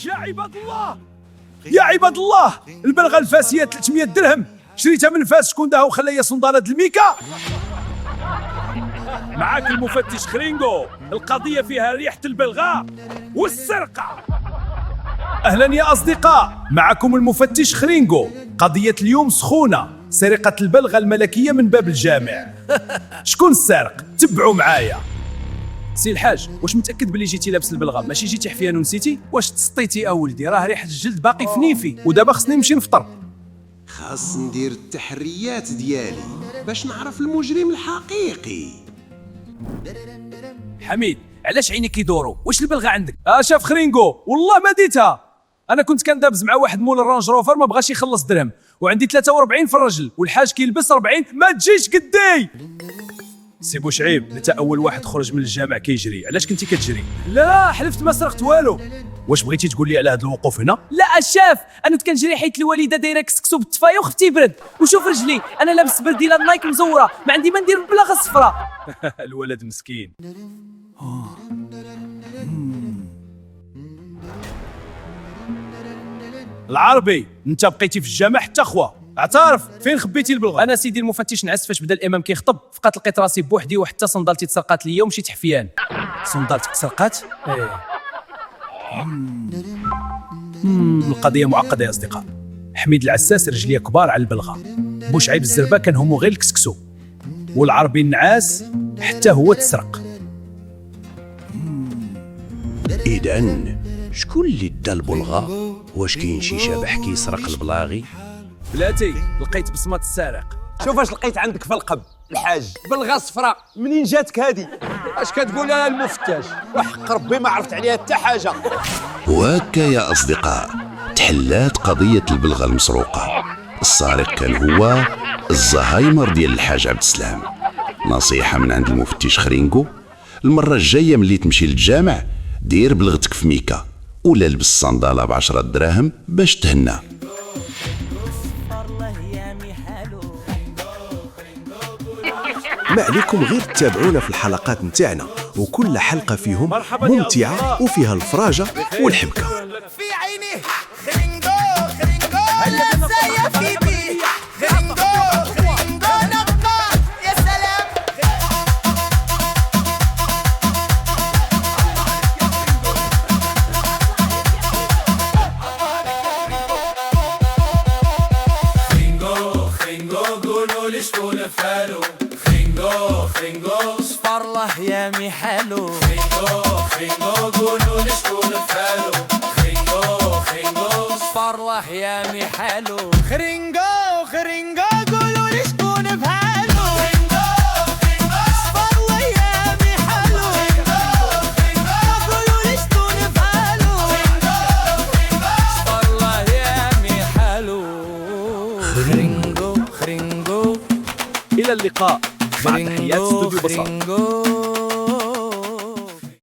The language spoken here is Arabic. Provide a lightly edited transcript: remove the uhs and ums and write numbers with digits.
يا عباد الله، يا عباد الله، البلغه الفاسيه 300 درهم، شريتها من فاس. شكون داها وخلى صندالة الميكا؟ معاك المفتش خرينغو، القضيه فيها ريحه البلغاء والسرقه. اهلا يا اصدقاء، معكم المفتش خرينغو. قضيه اليوم سخونه، سرقه البلغه الملكيه من باب الجامع. شكون السارق؟ تبعوا معايا. سي الحاج، واش متاكد بلي جيتي لابس البلغه ماشي جيتي حفيان ونسيتي؟ واش تسطيتي اولدي؟ راه ريحه الجلد باقي في نيفي، ودابا خصني نمشي نفطر. خاص ندير التحريات ديالي باش نعرف المجرم الحقيقي. حميد، علاش عينيك يدوروا؟ واش البلغه عندك؟ شاف خرينغو، والله ما ديتها. انا كنت كندابز مع واحد مول الرانج روفر ما بغاش يخلص درهم، وعندي 43 في الرجل، والحاج كيلبس 40. ما تجيش قدي. سي بوشعيب، انت اول واحد خرج من الجامع كيجري، علاش كنتي كتجري؟ لا حلفت ما سرقت والو. واش بغيتي تقول لي على هذا الوقوف هنا؟ لا الشاف، انا كنجري حيت الوالده دايره كسكسو بالطفايه وختي يبرد، وشوف رجلي انا لابس برديله نايك مزوره، ما عندي ما ندير بالبلاغه الصفراء. الولد مسكين. العربي، انت بقيتي في الجامع حتى خوا، اعترف فين خبيتي البلغه؟ انا سيدي المفتش نعس فاش بدا الامام كيخطب، فقط لقيت راسي بوحدي وحتى صندالتي تسرقات ليا ومشيت حفيان. صندالتك سرقات؟ ايه. القضيه معقده يا اصدقاء. حميد العساس رجليه كبار على البلغه، بوشعيب الزربه كان همو غير الكسكسو، والعربي النعاس حتى هو تسرق. إذن شكون اللي دا البلغة؟ واش كاين شي شبح كيسرق البلاغي؟ بلاتي، لقيت بصمه السارق. شوف اش لقيت عندك في القب الحاج، بلغه صفراء. منين جاتك هادي؟ اش كتقول يا المفتش؟ وحق ربي ما عرفت عليها حتى حاجه. وهكا يا أصدقاء تحلات قضية البلغة المسروقة. السارق كان هو الزهايمر ديال الحاج عبد السلام. نصيحة من عند المفتش خرينغو، المرة الجاية ملي تمشي للجامع دير بلغتك في ميكا، ولا لبس صندالة ب10 دراهم باش تهنى. ما عليكم غير تتابعونا في الحلقات نتاعنا، وكل حلقة فيهم ممتعة وفيها الفراجة والحبكة. في عيني خرينغو خرينغو لا سيفي بي خرينغو خرينغو نقاط يا سلام. خرينغو خرينغو قولوا لي شكون فالو. خرينغو خرينغو صفر الله يا ميحالو. خرينغو خرينغو قولوا لي شكون فالو. خرينغو خرينغو صفر الله يا ميحالو. خرينغو خرينغو قولوا لي شكون بحالو. خرينغو خرينغو صفر الله يا ميحالو. خرينغو خرينغو قولوا لي شكون بحالو. خرينغو خرينغو صفر الله يا ميحالو. خرينغو خرينغو الى اللقاء مع تحيات استوديو بصر.